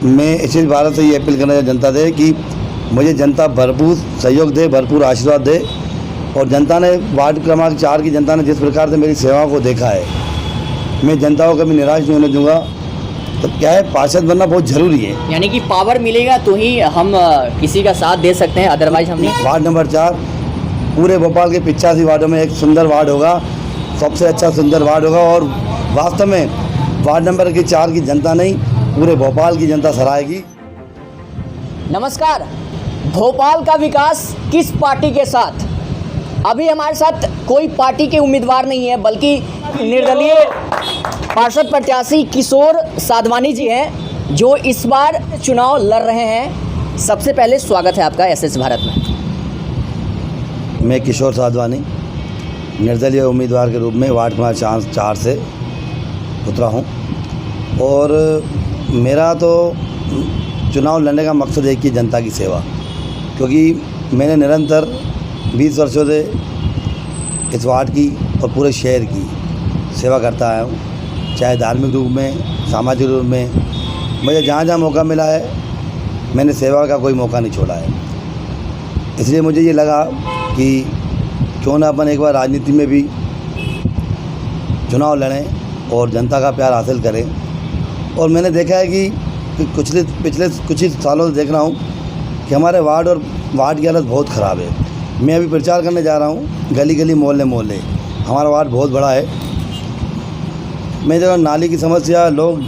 मैं इसी भारत से ये अपील करना चाहता जनता से कि मुझे जनता भरपूर सहयोग दे, भरपूर आशीर्वाद दे। और जनता ने वार्ड क्रमांक 4 की जनता ने जिस प्रकार से मेरी सेवाओं को देखा है, मैं जनता को कभी निराश नहीं होने दूंगा। तो क्या है, पार्षद बनना बहुत ज़रूरी है। यानी कि पावर मिलेगा तो ही हम किसी का साथ दे सकते हैं, अदरवाइज हम नहीं। वार्ड नंबर 4 पूरे भोपाल के 85 वार्डों में एक सुंदर वार्ड होगा, सबसे अच्छा सुंदर वार्ड होगा। और वास्तव में वार्ड नंबर 4 की जनता नहीं, पूरे भोपाल की जनता सराहेगी। नमस्कार। भोपाल का विकास किस पार्टी के साथ? अभी हमारे साथ कोई पार्टी के उम्मीदवार नहीं है, बल्कि निर्दलीय पार्षद प्रत्याशी किशोर साधवानी जी हैं, जो इस बार चुनाव लड़ रहे हैं। सबसे पहले स्वागत है आपका एसएस भारत में। मैं किशोर साधवानी निर्दलीय उम्मीदवार के रूप में वार्ड क्रमांक 4 से उतरा हूं। और मेरा तो चुनाव लड़ने का मकसद एक ही, जनता की सेवा। क्योंकि मैंने निरंतर 20 वर्षों से इस वार्ड की और पूरे शहर की सेवा करता आया हूँ, चाहे धार्मिक रूप में, सामाजिक रूप में। मुझे जहाँ जहाँ मौका मिला है, मैंने सेवा का कोई मौका नहीं छोड़ा है। इसलिए मुझे ये लगा कि क्यों ना अपन एक बार राजनीति में भी चुनाव लड़ें और जनता का प्यार हासिल करें। और मैंने देखा है कि पिछले कुछ ही सालों से देख रहा हूँ कि हमारे वार्ड की हालत बहुत ख़राब है। मैं अभी प्रचार करने जा रहा हूँ, गली गली मोहल्ले मोहल्ले। हमारा वार्ड बहुत बड़ा है। मैं जगह नाली की समस्या, लोग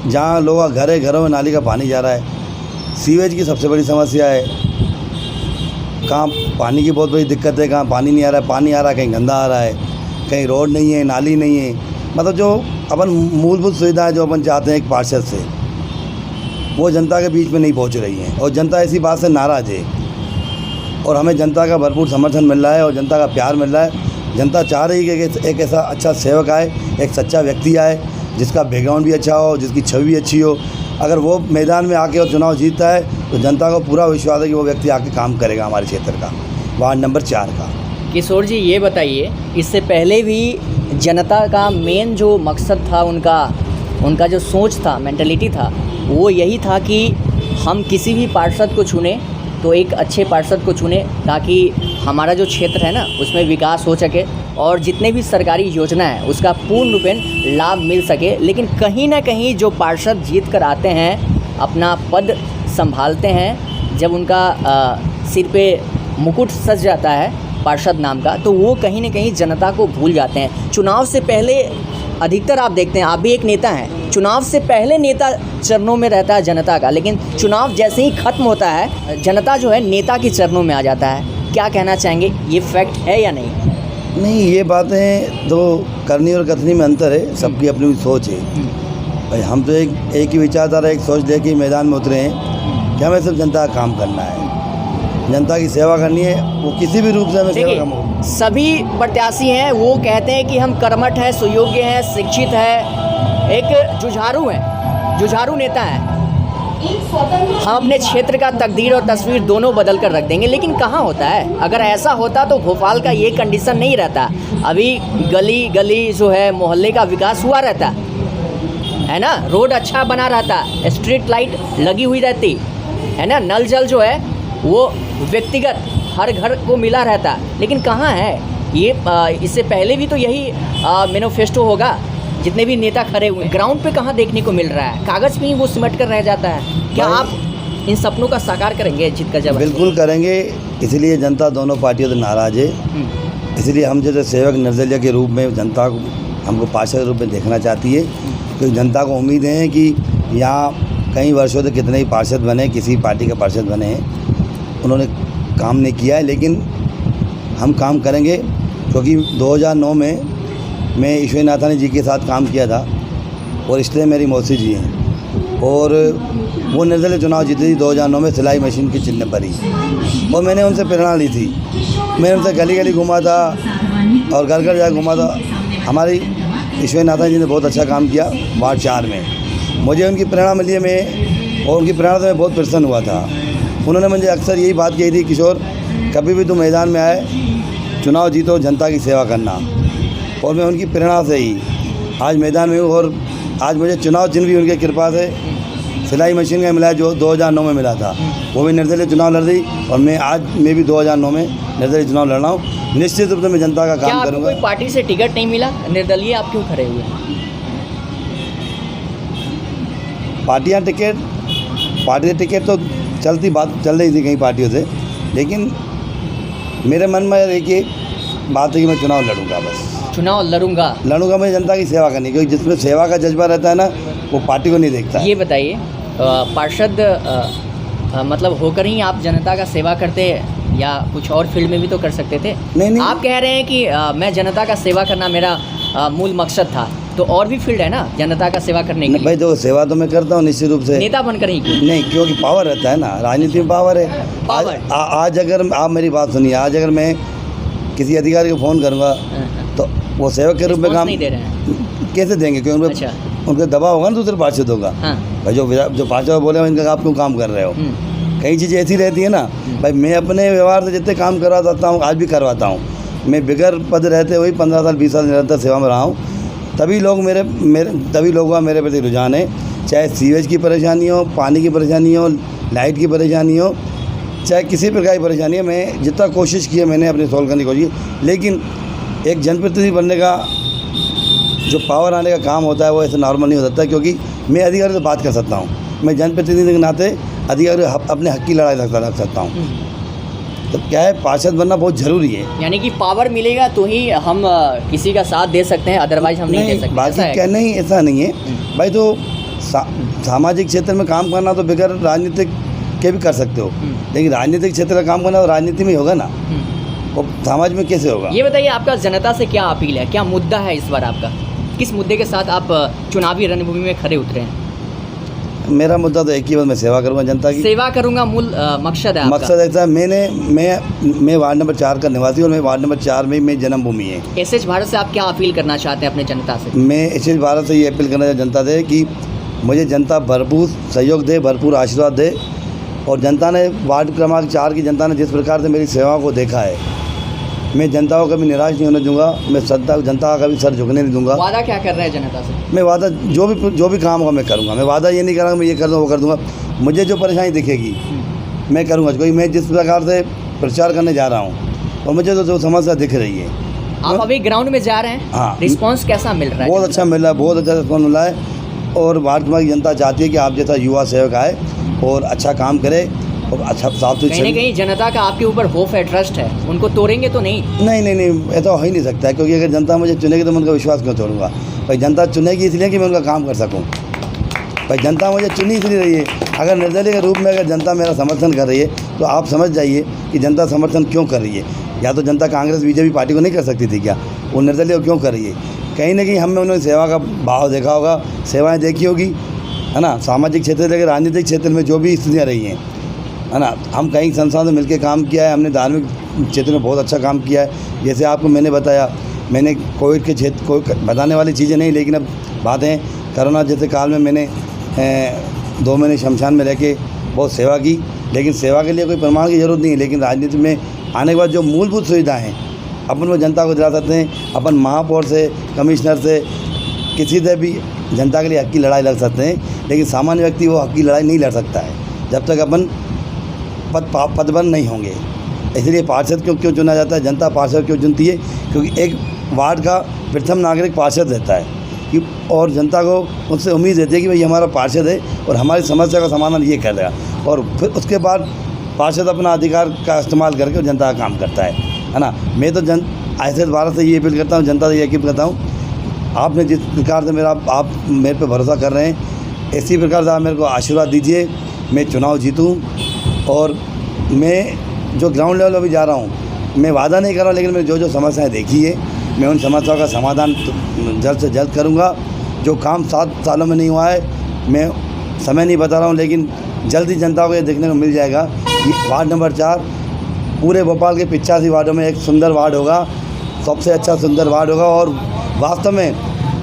जहाँ लोगों का घर है, घरों में नाली का पानी जा रहा है। सीवेज की सबसे बड़ी समस्या है। कहाँ पानी की बहुत बड़ी दिक्कत है, कहाँ पानी नहीं आ रहा है, पानी आ रहा है कहीं गंदा आ रहा है, कहीं रोड नहीं है, नाली नहीं है। मतलब जो अपन मूलभूत सुविधाएं जो अपन चाहते हैं एक पार्षद से, वो जनता के बीच में नहीं पहुंच रही हैं। और जनता इसी बात से नाराज़ है। और हमें जनता का भरपूर समर्थन मिल रहा है और जनता का प्यार मिल रहा है। जनता चाह रही है कि एक ऐसा अच्छा सेवक आए, एक सच्चा व्यक्ति आए, जिसका बैकग्राउंड भी अच्छा हो, जिसकी छवि भी अच्छी हो। अगर वो मैदान में आके और चुनाव जीतता है तो जनता को पूरा विश्वास है कि वो व्यक्ति आके काम करेगा हमारे क्षेत्र का, वार्ड नंबर 4 का। किशोर जी, ये बताइए, इससे पहले भी जनता का मेन जो मकसद था, उनका जो सोच था, मेंटलिटी था, वो यही था कि हम किसी भी पार्षद को चुने तो एक अच्छे पार्षद को चुने, ताकि हमारा जो क्षेत्र है ना, उसमें विकास हो सके और जितने भी सरकारी योजना है उसका पूर्ण रूपेण लाभ मिल सके। लेकिन कहीं ना कहीं जो पार्षद जीत कर आते हैं, अपना पद संभालते हैं, जब उनका सिर पे मुकुट सज जाता है पार्षद नाम का, तो वो कहीं ना कहीं जनता को भूल जाते हैं। चुनाव से पहले अधिकतर आप देखते हैं, आप भी एक नेता हैं, चुनाव से पहले नेता चरणों में रहता है जनता का, लेकिन चुनाव जैसे ही ख़त्म होता है, जनता जो है नेता के चरणों में आ जाता है। क्या कहना चाहेंगे, ये फैक्ट है या नहीं? नहीं, ये बातें तो करनी और कथनी में अंतर है। सबकी अपनी सोच है भाई। हम तो एक ही विचारधारा, एक सोच लेके मैदान में उतरे हैं कि हमें सिर्फ जनता का काम करना है, जनता की सेवा करनी है। वो किसी भी रूप से हमें सेवा करनी है। सभी प्रत्याशी हैं, वो कहते हैं कि हम कर्मठ हैं, सुयोग्य हैं, शिक्षित हैं, एक जुझारू नेता है, हम अपने क्षेत्र का तकदीर और तस्वीर दोनों बदल कर रख देंगे। लेकिन कहाँ होता है? अगर ऐसा होता तो भोपाल का ये कंडीशन नहीं रहता। अभी गली गली जो है, मोहल्ले का विकास हुआ रहता है ना, रोड अच्छा बना रहता, स्ट्रीट लाइट लगी हुई रहती है ना, नल जल जो है वो व्यक्तिगत हर घर को मिला रहता। लेकिन कहाँ है ये? इससे पहले भी तो यही मैनिफेस्टो होगा। जितने भी नेता खड़े हुए, ग्राउंड पे कहाँ देखने को मिल रहा है? कागज़ पे ही वो सिमट कर रह जाता है। क्या आप इन सपनों का साकार करेंगे जीत कर? जब बिल्कुल करेंगे। इसलिए जनता दोनों पार्टियों से नाराज़ है। इसलिए हम जैसे सेवक निर्दलीय के रूप में जनता को हमको पार्षद के रूप में देखना चाहती है। क्योंकि जनता को उम्मीद है कि यहाँ कई वर्षों से कितने ही पार्षद बने, किसी पार्टी के पार्षद बने हैं, उन्होंने काम नहीं किया है। लेकिन हम काम करेंगे, क्योंकि 2009 में मैं ईश्वरी नाथानी जी के साथ काम किया था और इसलिए मेरी मौसी जी हैं। और वो निर्दलीय चुनाव जीती थी 2009 में सिलाई मशीन के चिन्ह पर ही। और मैंने उनसे प्रेरणा ली थी। मैंने उनसे गली गली घूमा था और घर घर जाकर घूमा था। हमारी ईश्वरी नाथानी जी ने बहुत अच्छा काम किया वार्ड 4 में। मुझे उनकी प्रेरणा मिली है, और उनकी प्रेरणा से मैं बहुत प्रसन्न हुआ था। उन्होंने मुझे अक्सर यही बात कही थी, किशोर कभी भी तुम मैदान में आए, चुनाव जीतो, जनता की सेवा करना। और मैं उनकी प्रेरणा से ही आज मैदान में हूँ। और आज मुझे चुनाव चिन्ह भी उनकी कृपा से सिलाई मशीन का मिला है जो 2009 में मिला था, वो भी निर्दलीय चुनाव लड़ रही। और मैं भी 2009 में निर्दलीय चुनाव लड़ रहा हूँ। निश्चित रूप से मैं जनता का क्या काम आपको करूँगा। कोई पार्टी से टिकट नहीं मिला, निर्दलीय आप क्यों खड़े हुए? पार्टी से टिकट तो चल रही थी कई पार्टियों से, लेकिन मेरे मन में एक ही बात है कि मैं चुनाव लड़ूंगा। बस चुनाव लड़ूंगा। मुझे जनता की सेवा करनी, क्योंकि जिसमें सेवा का जज्बा रहता है ना, वो पार्टी को नहीं देखता है। ये बताइए, पार्षद मतलब होकर ही आप जनता का सेवा करते या कुछ और फील्ड में भी तो कर सकते थे? नहीं। आप कह रहे हैं कि मैं जनता का सेवा करना मेरा मूल मकसद था, तो और भी फील्ड है ना जनता का सेवा करने के लिए। भाई देखो, सेवा तो मैं करता हूँ निश्चित रूप से। नेता बनकर ही क्यों? नहीं, क्योंकि पावर रहता है ना, राजनीति में पावर है। आज अगर आप मेरी बात सुनिए, आज अगर मैं किसी अधिकारी को फ़ोन करूँगा तो वो सेवक के रूप में काम नहीं दे रहे हैं। कैसे देंगे? क्योंकि अच्छा। उनका दबाव होगा ना दूसरे पार्षदों का। हाँ। भाई जो पार्षद बोले इनका आप क्यों काम कर रहे हो? कई चीज़ें ऐसी रहती है ना भाई, मैं अपने व्यवहार से जितने काम करवाता हूँ आज भी करवाता हूँ। मैं बिगर पद रहते हुए 15 साल 20 साल निरंतर सेवा में रहा हूँ। तभी लोगों का मेरे प्रति रुझान है। चाहे सीवेज की परेशानी हो, पानी की परेशानी हो, लाइट की परेशानी हो, चाहे किसी प्रकार की परेशानी है, मैं जितना कोशिश की है मैंने अपनी सॉल्व करने की कोशिश की। लेकिन एक जनप्रतिनिधि बनने का जो पावर आने का काम होता है वो ऐसे नॉर्मल नहीं हो सकता, क्योंकि मैं अधिकारी से बात कर सकता हूँ। मैं जनप्रतिनिधि के नाते अधिकारी अपने हक की लड़ाई लड़ सकता हूँ। तो क्या है, पार्षद बनना बहुत ज़रूरी है। यानी कि पावर मिलेगा तो ही हम किसी का साथ दे सकते हैं, अदरवाइज हम नहीं दे सकते। बाकी क्या नहीं, ऐसा नहीं है भाई। तो सामाजिक क्षेत्र में काम करना तो बगैर राजनीतिक के भी कर सकते हो, लेकिन राजनीतिक क्षेत्र का काम करना तो राजनीति में ही होगा ना, वो समाज में कैसे होगा? ये बताइए, आपका जनता से क्या अपील है, क्या मुद्दा है इस बार आपका? किस मुद्दे के साथ आप चुनावी रणभूमि में खड़े उतरे हैं? मेरा मुद्दा तो एक ही, बस मैं सेवा करूँगा, जनता की सेवा करूँगा मूल मकसद है आपका। मकसद ऐसा है। मैं वार्ड नंबर 4 का निवासी और मैं वार्ड नंबर 4 में मेरी जन्मभूमि है। एसएच भारत से आप क्या अपील करना चाहते हैं अपने जनता से? मैं एसएच भारत से ये अपील करना चाहता जनता से कि मुझे जनता भरपूर सहयोग दे, भरपूर आशीर्वाद दे। और जनता ने वार्ड क्रमांक 4 की जनता ने जिस प्रकार से मेरी सेवाओं को देखा है, मैं जनता को कभी निराश नहीं होने दूंगा। मैं जनता का कभी सर झुकने नहीं दूंगा। वादा क्या कर रहे हैं जनता से? मैं वादा जो भी काम होगा मैं करूंगा। मैं वादा ये नहीं करूँगा मैं ये कर दूँगा वो कर दूँगा। मुझे जो परेशानी दिखेगी मैं करूँगा, क्योंकि मैं जिस प्रकार से प्रचार करने जा रहा हूँ और मुझे तो जो समस्या दिख रही है। आप अभी ग्राउंड में जा रहे हैं? हाँ। रिस्पॉन्स कैसा मिल रहा है? बहुत अच्छा मिल रहा है, बहुत अच्छा रिस्पॉन्स मिल रहा है। और वार्ड की जनता चाहती है कि आप जैसा युवा सेवक आए और अच्छा काम करे और अच्छा साफ सुथरा। कहीं ना कहीं जनता का आपके ऊपर होप है, ट्रस्ट है, उनको तोड़ेंगे तो नहीं? नहीं, ऐसा हो ही नहीं सकता है, क्योंकि अगर जनता मुझे चुनेगी तो मैं उनका विश्वास क्यों तोड़ूंगा? भाई जनता चुनेगी इसलिए कि मैं उनका काम कर सकूं। भाई जनता मुझे चुनी इसलिए रही है। अगर निर्दलीय के रूप में अगर जनता मेरा समर्थन कर रही है तो आप समझ जाइए कि जनता समर्थन क्यों कर रही है। या तो जनता कांग्रेस बीजेपी पार्टी को नहीं कर सकती थी क्या? वो निर्दलीय को क्यों कर रही है? कहीं ना कहीं हमने उन्होंने सेवा का भाव देखा होगा, सेवाएँ देखी होगी, है ना। सामाजिक क्षेत्र से लेकर राजनीतिक क्षेत्र में जो भी स्थितियाँ रही हैं, है ना। हम कई संस्थाओं से मिलकर काम किया है, हमने धार्मिक क्षेत्र में बहुत अच्छा काम किया है। जैसे आपको मैंने बताया, मैंने कोविड के क्षेत्र को बताने वाली चीज़ें नहीं, लेकिन अब बात है कोरोना जैसे काल में मैंने 2 महीने शमशान में रह के बहुत सेवा की। लेकिन सेवा के लिए कोई प्रमाण की ज़रूरत नहीं है, लेकिन राजनीति में आने के बाद जो मूलभूत सुविधाएँ हैं अपन वो जनता को दिला सकते हैं। अपन महापौर से, कमिश्नर से, किसी से भी जनता के लिए हक की लड़ाई लड़ सकते हैं। लेकिन सामान्य व्यक्ति वो हक की लड़ाई नहीं लड़ सकता है जब तक अपन पदबंद नहीं होंगे। इसलिए पार्षद क्यों चुना जाता है, जनता पार्षद क्यों चुनती है? क्योंकि एक वार्ड का प्रथम नागरिक पार्षद रहता है कि और जनता को उससे उम्मीद रहती है कि भाई हमारा पार्षद है और हमारी समस्या का समाधान ये कर देगा। और फिर उसके बाद पार्षद अपना अधिकार का इस्तेमाल करके जनता का काम करता है ना। मैं तो एसएच भारत से ये अपील करता हूँ, जनता से ये अपील करता हूँ, आपने जिस प्रकार से आप मेरे पे भरोसा कर रहे हैं, इसी प्रकार से आप मेरे को आशीर्वाद दीजिए, मैं चुनाव जीतूँ। और मैं जो ग्राउंड लेवल पर भी जा रहा हूँ, मैं वादा नहीं कर रहा, लेकिन मैंने जो समस्याएं देखी है मैं उन समस्याओं का समाधान जल्द से जल्द करूँगा। जो काम 7 सालों में नहीं हुआ है, मैं समय नहीं बता रहा हूँ, लेकिन जल्दी जनता को ये देखने को मिल जाएगा कि वार्ड नंबर 4 पूरे भोपाल के 85 वार्डों में एक सुंदर वार्ड होगा, सबसे अच्छा सुंदर वार्ड होगा। और वास्तव में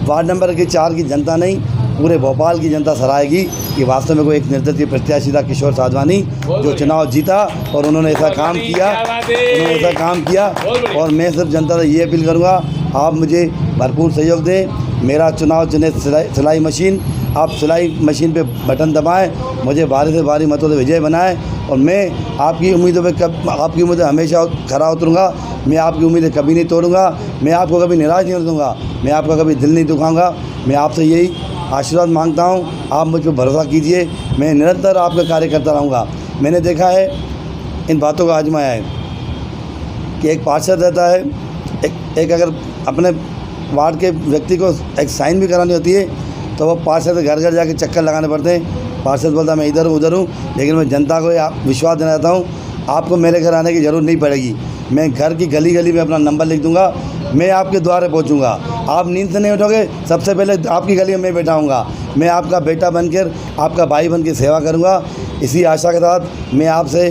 वार्ड नंबर 4 की जनता नहीं, पूरे भोपाल की जनता सराहेगी कि वास्तव में कोई एक निर्दलीय प्रत्याशी था किशोर साधवानी जो चुनाव जीता और उन्होंने ऐसा काम किया। और मैं सिर्फ जनता से ये अपील करूँगा, आप मुझे भरपूर सहयोग दें। मेरा चुनाव चुने सिलाई मशीन आप सिलाई मशीन पे बटन दबाएं, मुझे भारी से भारी मतों से विजय बनाएं और मैं आपकी उम्मीदों पे आपकी उम्मीदें हमेशा खरा उतरूँगा। मैं आपकी उम्मीदें कभी नहीं तोड़ूंगा, मैं आपको कभी निराश नहीं कर दूँगा, मैं आपका कभी दिल नहीं दुखाऊंगा। मैं आपसे यही आशीर्वाद मांगता हूँ, आप मुझ पर भरोसा कीजिए, मैं निरंतर आपका कार्य करता रहूँगा। मैंने देखा है, इन बातों को आजमाया है कि एक पार्षद रहता है, एक अगर अपने वार्ड के व्यक्ति को एक साइन भी करानी होती है तो वो पार्षद घर घर जाके चक्कर लगाने पड़ते हैं। पार्षद बोलता मैं इधर हूँ उधर हूँ, लेकिन मैं जनता को विश्वास देना चाहता हूँ, आपको मेरे घर आने की ज़रूरत नहीं पड़ेगी। मैं घर की गली गली में अपना नंबर लिख दूंगा, मैं आपके द्वारे पहुंचूंगा। आप नींद से नहीं उठोगे, सबसे पहले आपकी गली में मैं बैठा हूँगा। मैं आपका बेटा बनकर, आपका भाई बनकर सेवा करूँगा। इसी आशा के साथ मैं आपसे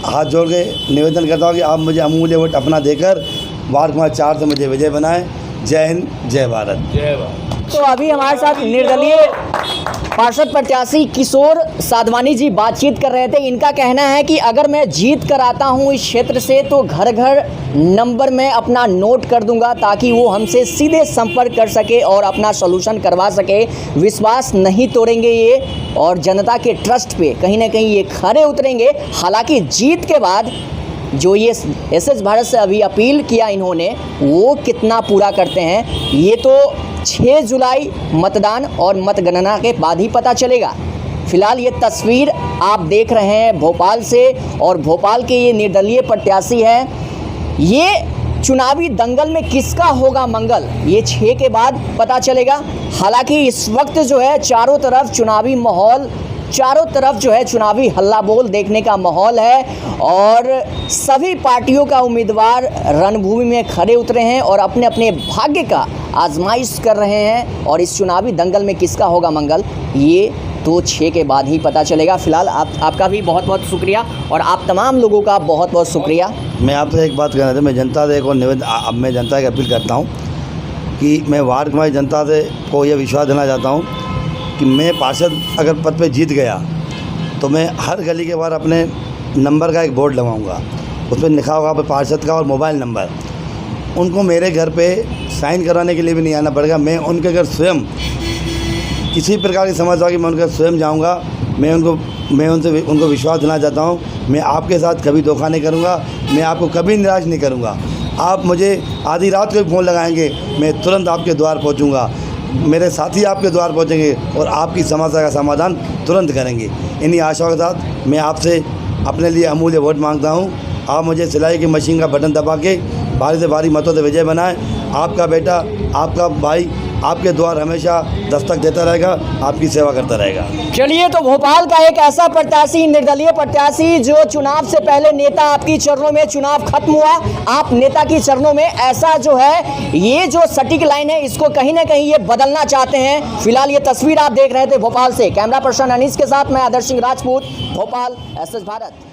हाथ जोड़ के निवेदन करता हूँ कि आप मुझे अमूल्य वोट अपना देकर वार्ड नंबर 4 से मुझे विजय बनाएं। जय हिंद, जय भारत। जय भारत। तो अभी हमारे साथ निर्दलीय पार्षद प्रत्याशी किशोर साधवानी जी बातचीत कर रहे थे। इनका कहना है कि अगर मैं जीत कर आता हूं इस क्षेत्र से तो घर घर नंबर में अपना नोट कर दूंगा ताकि वो हमसे सीधे संपर्क कर सके और अपना सॉल्यूशन करवा सके। विश्वास नहीं तोड़ेंगे ये और जनता के ट्रस्ट पे कहीं ना कहीं ये खरे उतरेंगे। हालांकि जीत के बाद जो ये एसएस भारत से अभी अपील किया इन्होंने, वो कितना पूरा करते हैं ये तो 6 जुलाई मतदान और मतगणना के बाद ही पता चलेगा। फिलहाल ये तस्वीर आप देख रहे हैं भोपाल से, और भोपाल के ये निर्दलीय प्रत्याशी हैं। ये चुनावी दंगल में किसका होगा मंगल, ये 6 के बाद पता चलेगा। हालांकि इस वक्त जो है चारों तरफ चुनावी माहौल, चारों तरफ जो है चुनावी हल्ला बोल देखने का माहौल है और सभी पार्टियों का उम्मीदवार रणभूमि में खड़े उतरे हैं और अपने अपने भाग्य का आजमाइश कर रहे हैं। और इस चुनावी दंगल में किसका होगा मंगल, ये तो 6 के बाद ही पता चलेगा। फिलहाल आपका भी बहुत बहुत शुक्रिया और आप तमाम लोगों का बहुत बहुत शुक्रिया। मैं आपसे एक बात कहना था, मैं जनता से एक और निवेदन, अब मैं जनता की अपील करता हूँ कि मैं वार्ड में जनता से को यह विश्वास देना चाहता हूँ कि मैं पार्षद अगर पद पे जीत गया तो मैं हर गली के बाहर अपने नंबर का एक बोर्ड लगाऊंगा, उस पर लिखा होगा पार्षद का और मोबाइल नंबर। उनको मेरे घर पे साइन कराने के लिए भी नहीं आना पड़ेगा। मैं उनके घर स्वयं किसी प्रकार की समस्या होगी, मैं उनके घर स्वयं जाऊंगा। मैं उनको विश्वास देना चाहता हूं, मैं आपके साथ कभी धोखा नहीं करूंगा, मैं आपको कभी निराश नहीं करूंगा। आप मुझे आधी रात को फ़ोन लगाएंगे, मैं तुरंत आपके द्वार पहुँचूँगा, मेरे साथी आपके द्वार पहुंचेंगे और आपकी समस्या का समाधान तुरंत करेंगे। इन्हीं आशाओं के साथ मैं आपसे अपने लिए अमूल्य वोट मांगता हूं। आप मुझे सिलाई की मशीन का बटन दबा के भारी से भारी मतों से विजय बनाएं। आपका बेटा, आपका भाई आपके द्वार हमेशा दस्तक देता रहेगा, आपकी सेवा करता रहेगा। चलिए, तो भोपाल का एक ऐसा प्रत्याशी, निर्दलीय प्रत्याशी जो चुनाव से पहले नेता आपकी चरणों में, चुनाव खत्म हुआ आप नेता की चरणों में, ऐसा जो है ये जो सटीक लाइन है इसको कहीं ना कहीं ये बदलना चाहते हैं। फिलहाल ये तस्वीर आप देख रहे थे भोपाल से। कैमरा पर्सन अनीस के साथ मैं आदर्श सिंह राजपूत, भोपाल, एसएस भारत।